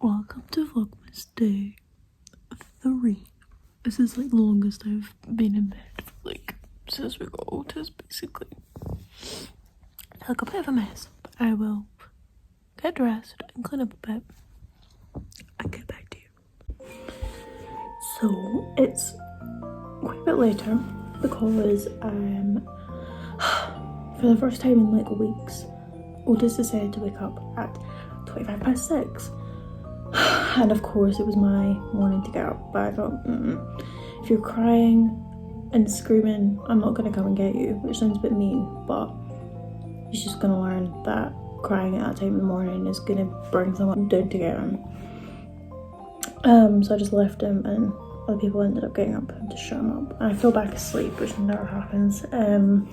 Welcome to VLOGMAS day 3. This is like the longest I've been in bed, like since we got Otis, basically. I look a bit of a mess, but I will get dressed and clean up a bit and get back to you. So it's quite a bit later because for the first time in like weeks, Otis decided to wake up at 6:25. And of course it was my morning to get up, but I thought, if you're crying and screaming, I'm not going to come and get you, which sounds a bit mean, but he's just going to learn that crying at that time in the morning is going to bring someone down to get him. So I just left him, and other people ended up getting up and just shut him up, and I fell back asleep, which never happens. And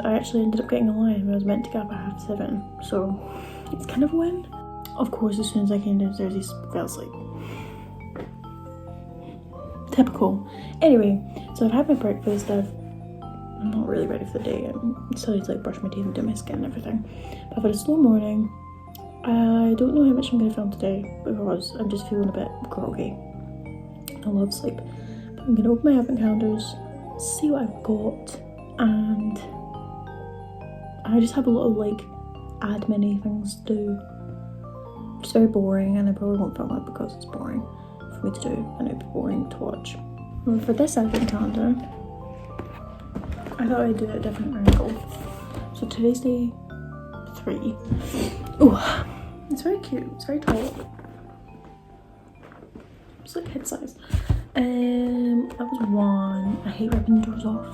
I actually ended up getting a line when I was meant to get up at 7:30, so it's kind of a win. Of course, as soon as I came downstairs, he fell asleep. Typical. Anyway, so I've had my breakfast. I'm not really ready for the day. I'm still need to like brush my teeth and do my skin and everything. But I've had a slow morning. I don't know how much I'm going to film today because I'm just feeling a bit groggy. I love sleep. But I'm going to open my advent calendars, see what I've got, and I just have a lot of like admin-y things to do. It's very boring, and I probably won't film it because it's boring for me to do and it'd be boring to watch. And for this advent calendar, I thought I'd do it a different angle. So today's day 3. Oh, it's very cute. It's very tall. It's like kid size. That was 1. I hate ripping doors off.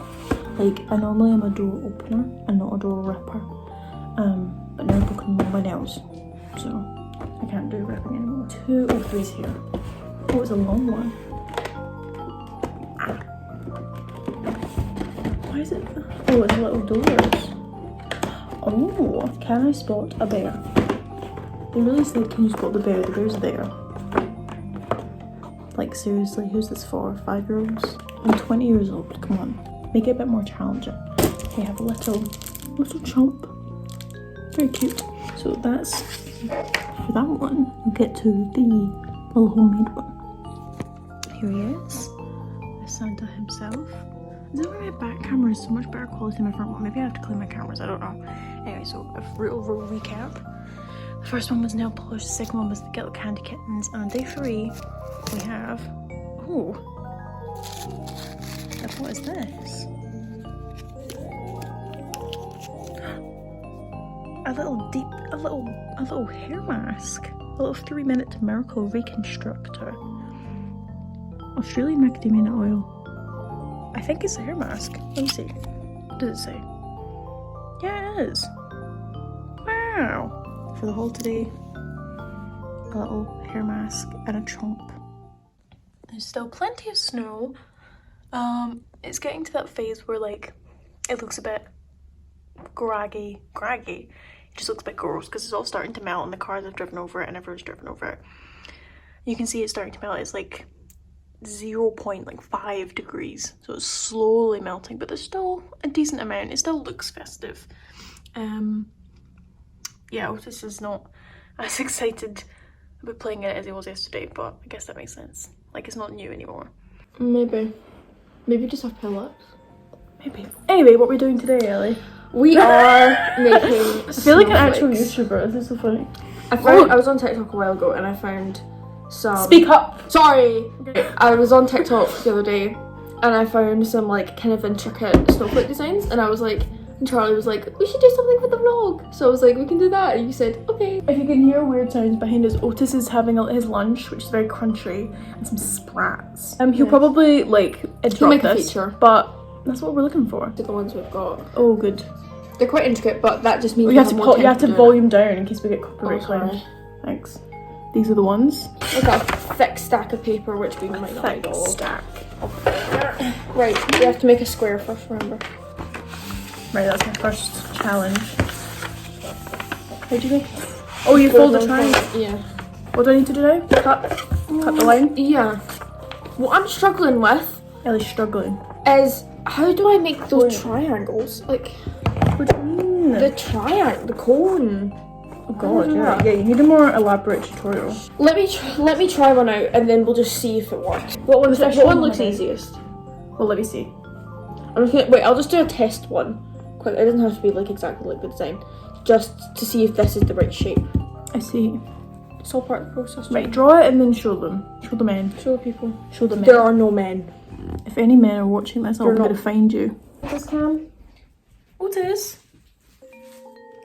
Like, I normally am a door opener and not a door ripper. But now I've broken all my nails, so I can't do ripping anymore. 2 or 3's here. Oh, it's a long one. Why is it? Oh, it's little doors. Oh, can I spot a bear? They really said, can you spot the bear? The bear's there. Like, seriously, who's this for? 5-year-olds? I'm 20 years old, come on. Make it a bit more challenging. They have a little chomp. Very cute. So that's for that one. We'll get to the little homemade one. Here he is. The Santa himself. Is that why my back camera is so much better quality than my front one? Maybe I have to clean my cameras, I don't know. Anyway, so a real recap. The first one was nail polish, the second one was the Get Candy Kittens, and on day 3 we have, oh, what is this? A little hair mask. A little 3-minute miracle reconstructor. Australian macadamia nut oil. I think it's a hair mask. Let me see. What does it say? Yeah, it is. Wow. For the haul today, a little hair mask and a chomp. There's still plenty of snow. It's getting to that phase where like it looks a bit graggy. It just looks a bit gross because it's all starting to melt and the cars have driven over it and everyone's driven over it. You can see it's starting to melt. It's like 0.5 degrees, so it's slowly melting, but there's still a decent amount. It still looks festive. Yeah, Otis is not as excited about playing it as he was yesterday, but I guess that makes sense. Like, it's not new anymore. Maybe just have pillars. Maybe. Anyway, what are we doing today, Ellie? We are making I feel like an actual YouTuber. This is so funny. I was on TikTok a while ago and I found some... Speak up! Sorry! I was on TikTok the other day and I found some like kind of intricate snowflake designs, and I was like, and Charlie was like, we should do something for the vlog. So I was like, we can do that, and you said, okay. If you can hear weird sounds behind us, Otis is having his lunch, which is very crunchy, and some sprats. He'll probably like interrupt a this, feature, but that's what we're looking for. To the ones we've got. Oh, good. They're quite intricate, but that just means you have to volume down in case we get copyright claimed. Thanks. These are the ones. Like a thick stack of paper, which we might not like all. Stack. Right, we have to make a square first, remember. Right, that's my first challenge. How do you make it? Oh, you fold the triangle. Yeah. What do I need to do now? Cut the line? Yeah. What I'm struggling with... Ellie's struggling. Is, how do I make those triangles? Like... What do you mean? The triangle, the cone. Oh god, yeah. Yeah, you need a more elaborate tutorial. Let me try one out, and then we'll just see if it works. What one looks easiest? Well, let me see. I'm just gonna, wait, I'll just do a test one. It doesn't have to be like exactly like the design, just to see if this is the right shape. I see. It's all part of the process. Right, draw it and then show them. Show the men. Show the people. Show the men. There are no men. If any men are watching this, I'm going to find you. This cam. Otis.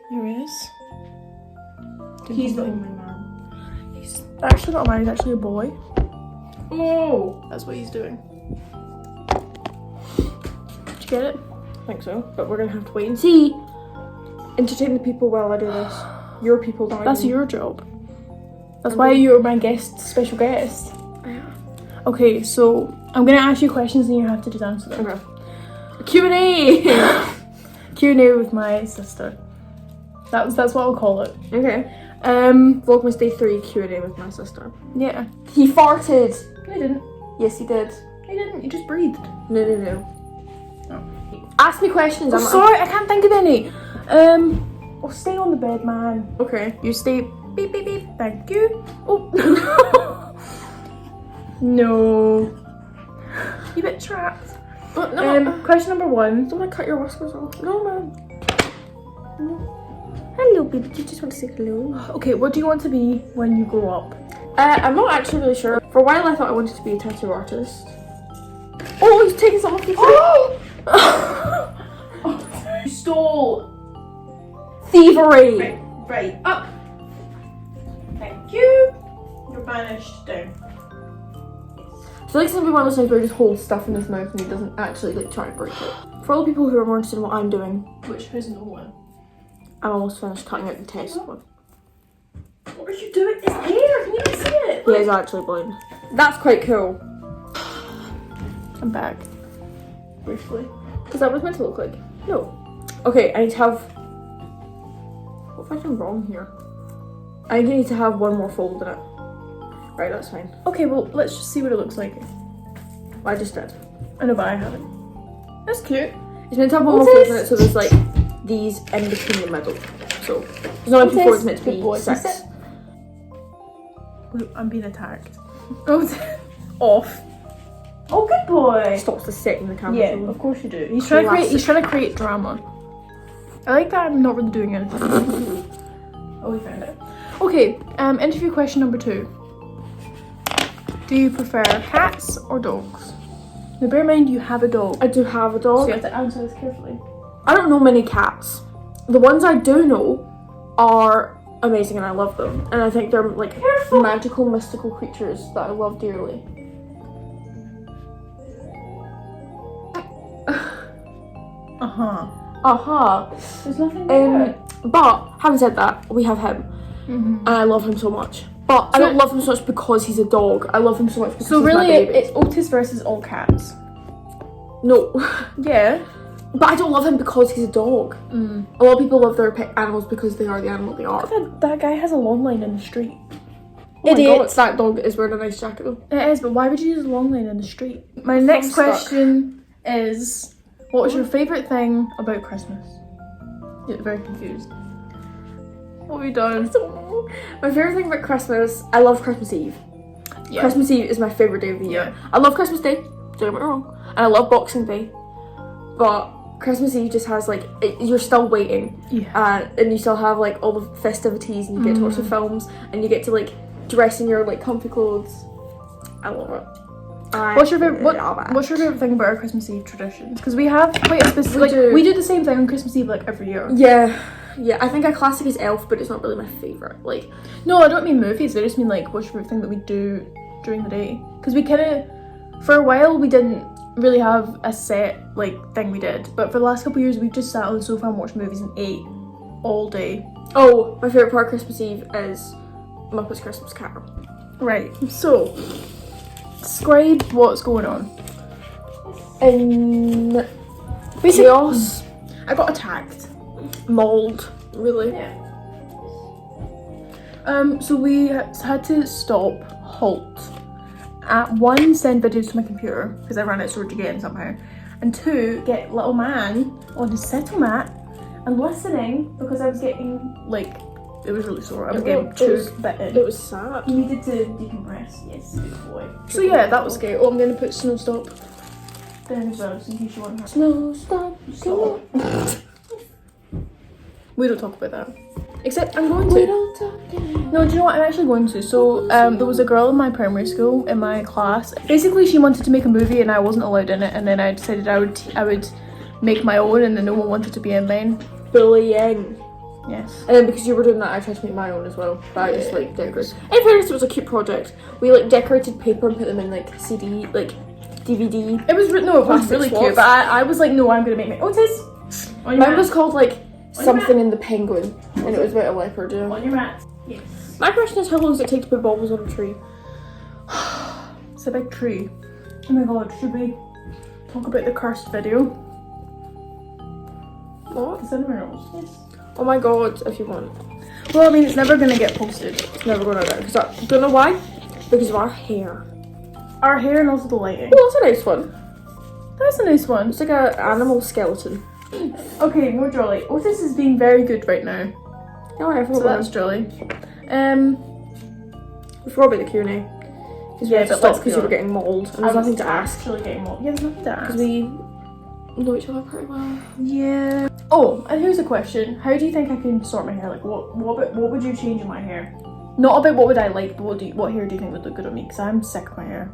There he is. He's the only man. He's actually not a man, he's actually a boy. Oh! That's what he's doing. Did you get it? I think so, but we're gonna have to wait and see. Entertain the people while I do this. Your people, not That's me. your job. That's why you're my special guest. Yeah. Okay, so I'm gonna ask you questions and you have to just answer them. Okay. Q&A! Q&A with my sister. That's what I'll call it. Okay. Vlogmas Day 3 Q&A with my sister. Yeah. He farted! No, he didn't. Yes, he did. He didn't. You just breathed. No. Oh. Ask me questions. Oh, sorry, I can't think of any. Oh, stay on the bed, man. Okay. You stay. Beep, beep, beep. Thank you. Oh. No. You bit trapped. No. Question number 1. Don't want to cut your whiskers off. No, man. No. Hello, baby. You just want to say hello. Okay, what do you want to be when you grow up? I'm not actually really sure. For a while, I thought I wanted to be a tattoo artist. Oh, he's taking some off your face. You stole. Thievery. Right. Up. Thank you. You're banished down. I feel like some people on the side where he just holds stuff in his mouth and he doesn't actually like try to break it. For all the people who are more interested in what I'm doing, Which has no one. I'm almost finished cutting out the test one. What are you doing? It's there. Can you not see it? He is actually blind. That's quite cool. I'm back. Briefly. Is that what it's meant to look like? No. Okay, I need to have... What have I done wrong here? I think I need to have one more fold in it. Right, that's fine. Okay, well, let's just see what it looks like. I just did. I know, but I haven't. That's cute. It's meant to have one more fold in it, so there's like these in between the middle. So there's not two folds, meant to be 6. Wait, I'm being attacked. Oh, off. Oh, good boy. Stops the setting the camera. Yeah, of course you do. He's trying to create drama. I like that I'm not really doing anything. Oh, we found it. Okay, interview question number 2. Do you prefer cats or dogs? Now bear in mind you have a dog. I do have a dog. So you have to answer this carefully. I don't know many cats. The ones I do know are amazing and I love them. And I think they're like magical, mystical creatures that I love dearly. There's nothing there. But having said that, we have him. And I love him so much. But I don't love him so much because he's a dog. I love him so much because he's my baby. It's Otis versus all cats. No. Yeah. But I don't love him because he's a dog. A lot of people love their pet animals because they are the animal they are. That guy has a long line in the street. Oh my god, that dog is wearing a nice jacket though. It is, but why would you use a long line in the street? My next question is, what was your favourite thing about Christmas? You're very confused. What have you done? I don't know. My favourite thing about Christmas, I love Christmas Eve. Yeah. Christmas Eve is my favourite day of the year. I love Christmas Day, don't get me wrong. And I love Boxing Day. But Christmas Eve just has like, you're still waiting. Yeah. And you still have like all the festivities and you get to watch the films and you get to like dress in your like comfy clothes. I love it. What's your favourite thing about our Christmas Eve traditions? Because we have quite a specific, we do the same thing on Christmas Eve like every year. Yeah, I think our classic is Elf, but it's not really my favourite. Like, no, I don't mean movies. I just mean like what's your favourite thing that we do during the day? Because we kind of, for a while, we didn't really have a set like thing we did, but for the last couple of years, we've just sat on the sofa and watched movies and ate all day. Oh, my favourite part of Christmas Eve is Muppets Christmas Carol. Right. So, describe what's going on. In chaos. I got attacked. Mauled, really. Yeah. So we had to halt at 1, send videos to my computer because I ran out of storage again somehow, and 2, get little man on his settle mat and listening because I was getting like It was really sore. I was It getting was- too bitten. It was sad. You needed to decompress. Yes, good boy. So yeah, that was scary. Oh, I'm gonna put snow stop. Then as well, just in case you want her. Snow stop. Stop. We don't talk about that. Except I'm going to. We don't talk. No, do you know what? I'm actually going to. So there was a girl in my primary school in my class. Basically, she wanted to make a movie and I wasn't allowed in it. And then I decided I would make my own, and then no one wanted to be in mine. Bullying. Yes. And then because you were doing that, I tried to make my own as well. But I just like decorated. In fairness, it was a cute project. We like decorated paper and put them in like CD, like DVD. It was no, it was Plastic really swaps. cute. But I was like, no, I'm gonna make my own. Otis. On your Mine mat. was called like something in the penguin, and it was about a leopard. Yeah. On your mat. Yes. My question is, how long does it take to put baubles on a tree? It's a big tree. Oh my god, should we talk about the cursed video? What? The cinnamon rolls. Yes. Oh my god, if you want. Well, I mean, it's never gonna get posted. It's never going to because I don't know why. Because of our hair. Our hair and also the lighting. Oh, that's a nice one. That's a nice one. It's like an animal skeleton. Okay, more jolly. Otis is being very good right now. Oh, I So forgot. that's jolly. We forgot about the Q&A. Because we Yeah, had to but stop let's because be you were honest. getting mauled. And there's nothing to ask. Actually getting more. Yeah, there's nothing to ask. Because we know each other pretty well. Yeah. Oh, and here's a question. How do you think I can sort my hair? Like, what would you change in my hair? Not about what would I like, but what hair do you think would look good on me? Because I'm sick of my hair.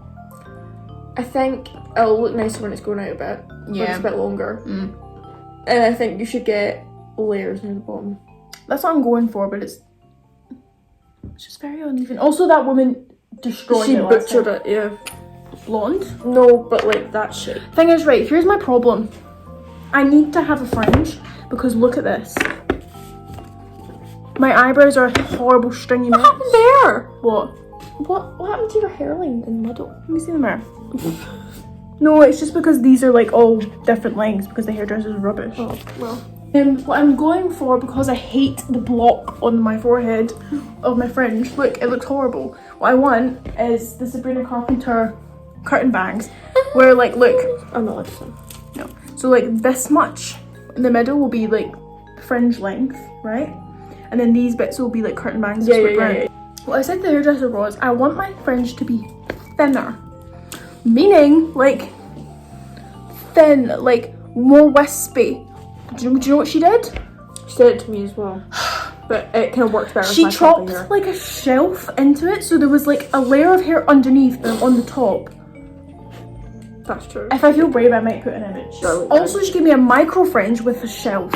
I think it'll look nicer when it's grown out a bit. When Yeah. it's a bit longer. Mm. And I think you should get layers near the bottom. That's what I'm going for, but it's just very uneven. Also, that woman destroyed She it last butchered time. it, yeah. Blonde. No, but like that shape. Thing is, right, here's my problem. I need to have a fringe because look at this. My eyebrows are a horrible stringy What mess. happened there? What? What happened to your hairline in the middle? Let me see the mirror. No, it's just because these are like all different lengths because the hairdresser is rubbish. Oh, well. What I'm going for, because I hate the block on my forehead of my fringe. Look, it looks horrible. What I want is the Sabrina Carpenter curtain bangs, where like, look, I'm not listening. no. So like this much in the middle will be like fringe length, right? And then these bits will be like curtain bangs. Yeah. What I said to the hairdresser was, I want my fringe to be thinner. Meaning, like, thin, like, more wispy. Do you know what she did? She did it to me as well. But it kind of worked better with She my choppy chopped hair. like a shelf into it, so there was like a layer of hair underneath and on the top. That's true. If I feel brave, I might put an image. Sure, Also, she gave me a micro fringe with a shelf.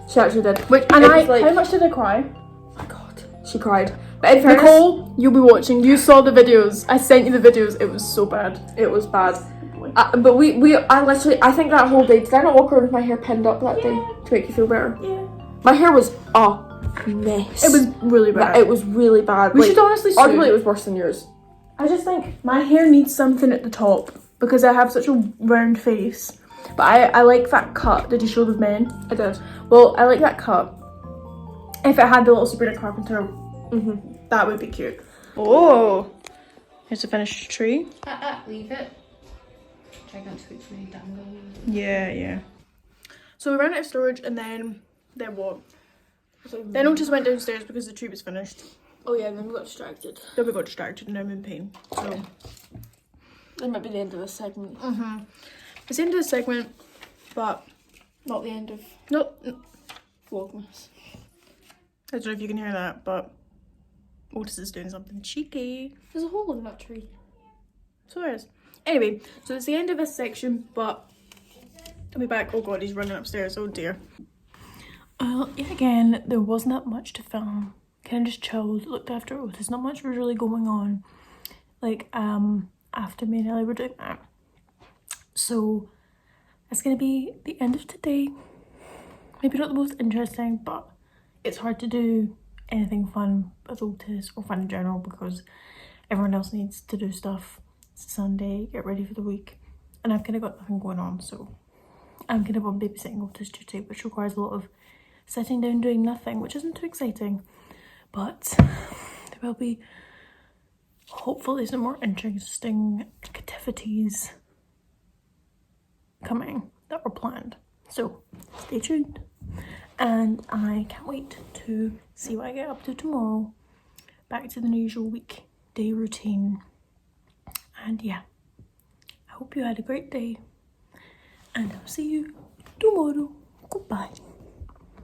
She actually did. Which, and It was like- how much did I cry? Oh my god. She cried. But in fairness, Nicole, you'll be watching. You saw the videos. I sent you the videos. It was so bad. it was bad. But I think that whole day, did I not walk around with my hair pinned up that day to make you feel better? Yeah. My hair was a mess. It was really bad. It was really bad. We should honestly sue. Arguably, it was worse than yours. I just think my hair needs something at the top because I have such a round face. But I like that cut. Did you show the men? I did. Well, I like that cut. If it had the little Sabrina Carpenter, that would be cute. Oh, here's the finished tree. Leave it. Try not to put really dangle. Yeah. So we ran out of storage and then what? Then Otis went downstairs because the tree was finished. Oh yeah, and then we got distracted. Then we got distracted and I'm in pain. So That might be the end of this segment. it's the end of the segment, but Not the end of no. VLOGMAS. I don't know if you can hear that, but Otis is doing something cheeky. There's a hole in that tree. So there is. Anyway, so it's the end of this section, but I'll be back. Oh god, he's running upstairs. Oh dear. Yet again, there wasn't that much to film. Kind of just chilled, looked after Otis. Not much was really going on. Like, after me and Ellie were doing that. So, that's gonna be the end of today. Maybe not the most interesting, but it's hard to do anything fun with Otis or fun in general because everyone else needs to do stuff. It's Sunday, get ready for the week, and I've kind of got nothing going on, so I'm kind of on babysitting Otis duty, which requires a lot of sitting down doing nothing, which isn't too exciting, but there will be hopefully some more interesting activities coming that were planned, so stay tuned. and I can't wait to see what I get up to tomorrow. Back to the usual weekday routine. And yeah, I hope you had a great day, and I'll see you tomorrow. Goodbye.